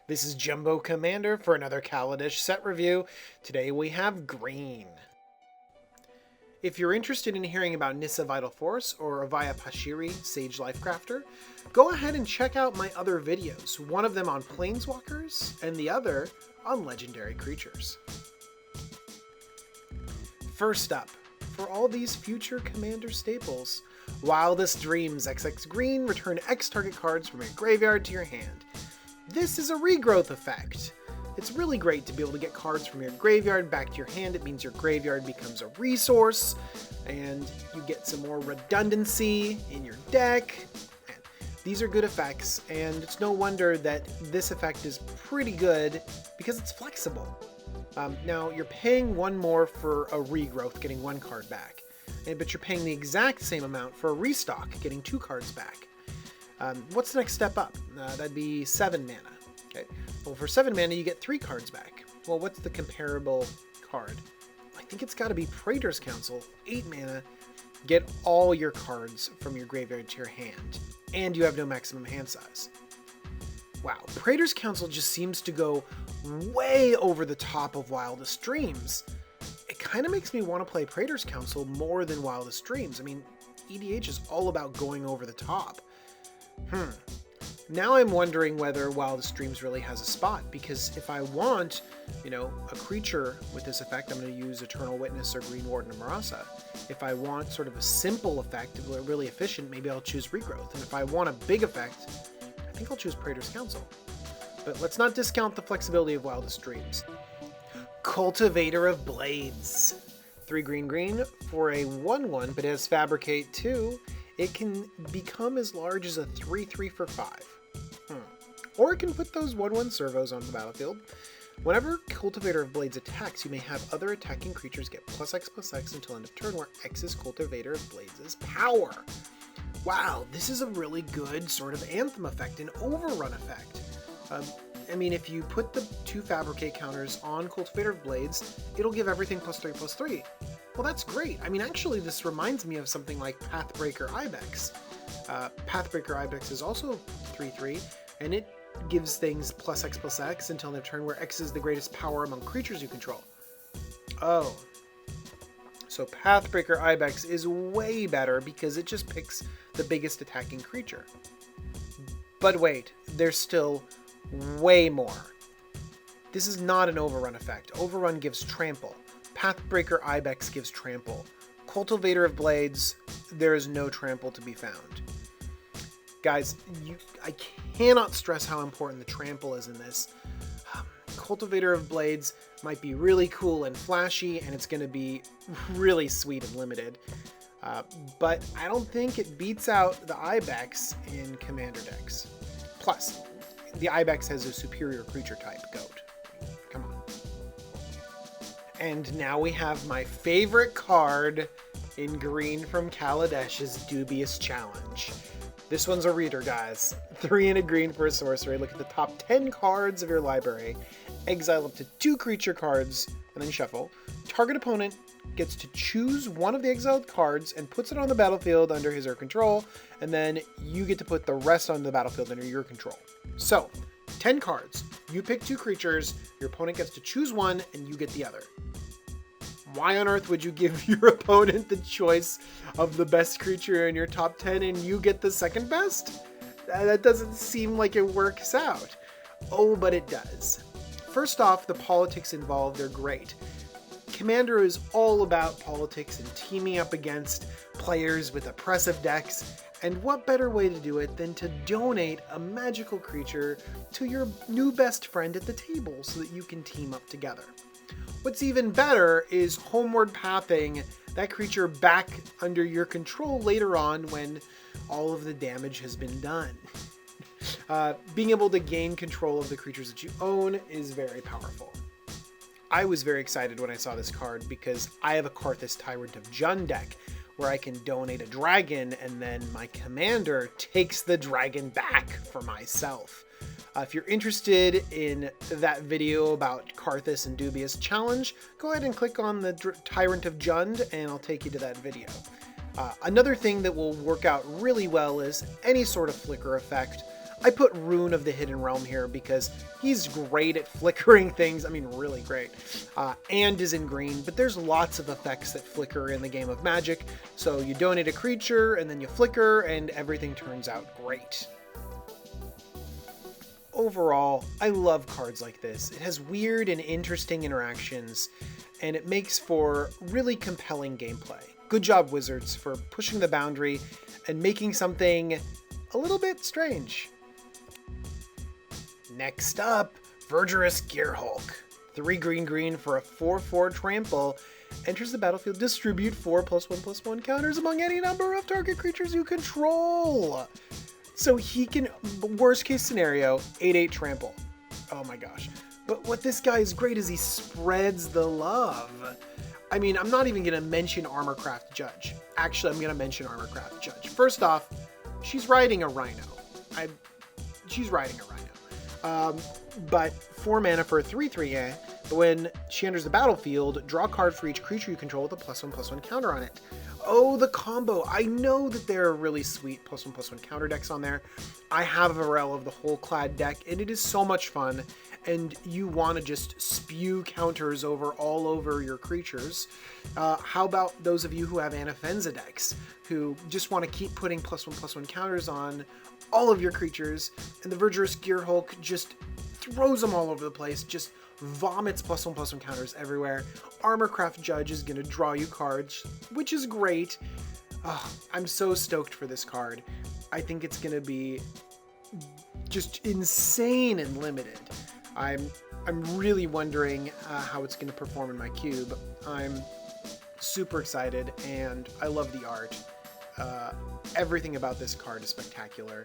This is Jumbo Commander for another Kaladesh set review. Today we have green. If you're interested in hearing about Nissa Vital Force or Avaya Pashiri Sage Lifecrafter, go ahead and check out my other videos, one of them on Planeswalkers and the other on Legendary Creatures. First up, for all these future Commander staples, Wildest Dreams XX Green, return X target cards from your graveyard to your hand. This is a regrowth effect. It's really great to be able to get cards from your graveyard back to your hand. It means your graveyard becomes a resource, and you get some more redundancy in your deck. And these are good effects, and it's no wonder that this effect is pretty good because it's flexible. Now, you're paying one more for a regrowth, getting one card back, but you're paying the exact same amount for a restock, getting 2 cards back. What's the next step up? That'd be 7 mana. Okay. Well, for 7 mana, you get 3 cards back. Well, what's the comparable card? I think it's got to be Praetor's Council. 8 mana. Get all your cards from your graveyard to your hand, and you have no maximum hand size. Wow, Praetor's Council just seems to go way over the top of Wildest Dreams. It kind of makes me want to play Praetor's Council more than Wildest Dreams. I mean, EDH is all about going over the top. Now I'm wondering whether Wildest Dreams really has a spot, because if I want, a creature with this effect, I'm going to use Eternal Witness or Green Warden or Marasa. If I want sort of a simple effect, really efficient, maybe I'll choose Regrowth. And if I want a big effect, I think I'll choose Praetor's Council. But let's not discount the flexibility of Wildest Dreams. Cultivator of Blades. 3 green for a 1/1, but it has Fabricate 2. It can become as large as a 3/3 for 5. Or it can put those 1/1 servos onto the battlefield. Whenever Cultivator of Blades attacks, you may have other attacking creatures get +X/+X until end of turn, where X is Cultivator of Blades' power. Wow, this is a really good sort of Anthem effect, an overrun effect. If you put the 2 Fabricate counters on Cultivator of Blades, it'll give everything +3/+3. Well, that's great. Actually, this reminds me of something like Pathbreaker Ibex. Pathbreaker Ibex is also 3/3, and it gives things +X/+X until their turn, where X is the greatest power among creatures you control. Oh. So Pathbreaker Ibex is way better because it just picks the biggest attacking creature. But wait, there's still way more. This is not an overrun effect. Overrun gives trample. Pathbreaker Ibex gives trample. Cultivator of Blades, there is no trample to be found. Guys, I cannot stress how important the trample is in this. Cultivator of Blades might be really cool and flashy, and it's going to be really sweet and limited. But I don't think it beats out the Ibex in Commander decks. Plus, the Ibex has a superior creature type, Goat. Come on. And now we have my favorite card in green from Kaladesh's Dubious Challenge. This one's a reader, guys. 3 and a green for a sorcery. Look at the top 10 cards of your library. Exile up to 2 creature cards, and then shuffle. Target opponent gets to choose one of the exiled cards and puts it on the battlefield under his or her control, and then you get to put the rest on the battlefield under your control. So, 10 cards. You pick 2 creatures, your opponent gets to choose one, and you get the other. Why on earth would you give your opponent the choice of the best creature in your top 10 and you get the second best? That doesn't seem like it works out. Oh, but it does. First off, the politics involved are great. Commander is all about politics and teaming up against players with oppressive decks, and what better way to do it than to donate a magical creature to your new best friend at the table so that you can team up together. What's even better is homeward pathing that creature back under your control later on when all of the damage has been done. Being able to gain control of the creatures that you own is very powerful. I was very excited when I saw this card because I have a Karthus Tyrant of Jund deck where I can donate a dragon and then my commander takes the dragon back for myself. If you're interested in that video about Karthus and Dubious Challenge, go ahead and click on the Tyrant of Jund and I'll take you to that video. Another thing that will work out really well is any sort of flicker effect. I put Rune of the Hidden Realm here because he's great at flickering things. I mean, really great. And is in green, but there's lots of effects that flicker in the game of Magic. So you donate a creature and then you flicker and everything turns out great. Overall, I love cards like this. It has weird and interesting interactions, and it makes for really compelling gameplay. Good job, Wizards, for pushing the boundary and making something a little bit strange. Next up, Verdurous Gearhulk. 3 green for a 4/4 trample. Enters the battlefield, distribute 4+1/+1 counters among any number of target creatures you control. So he can, worst case scenario, 8/8 trample. Oh my gosh. But what this guy is great is he spreads the love. I mean, I'm not even going to mention Armorcraft Judge. Actually, I'm going to mention Armorcraft Judge. First off, she's riding a Rhino. She's riding a Rhino. But 4 mana for a 3/3, when she enters the battlefield, draw a card for each creature you control with a +1/+1 counter on it. Oh, the combo. I know that there are really sweet +1/+1 counter decks on there. I have a Varel of the whole clad deck, and it is so much fun. And you want to just spew counters all over your creatures. How about those of you who have Anafenza decks, who just want to keep putting +1/+1 counters on all of your creatures, and the Verdurous Gearhulk just throws them all over the place, just vomits +1/+1 counters everywhere. Armorcraft Judge is going to draw you cards, which is great. Oh, I'm so stoked for this card. I think it's going to be just insane and limited. I'm really wondering how it's going to perform in my cube. I'm super excited, and I love the art. Everything about this card is spectacular.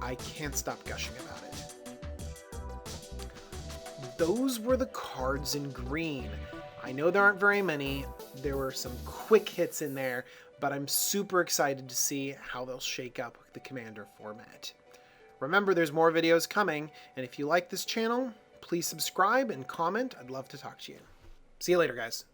I can't stop gushing about it. Those were the cards in green. I know there aren't very many. There were some quick hits in there, but I'm super excited to see how they'll shake up the Commander format. Remember, there's more videos coming, and if you like this channel, please subscribe and comment. I'd love to talk to you. See you later, guys.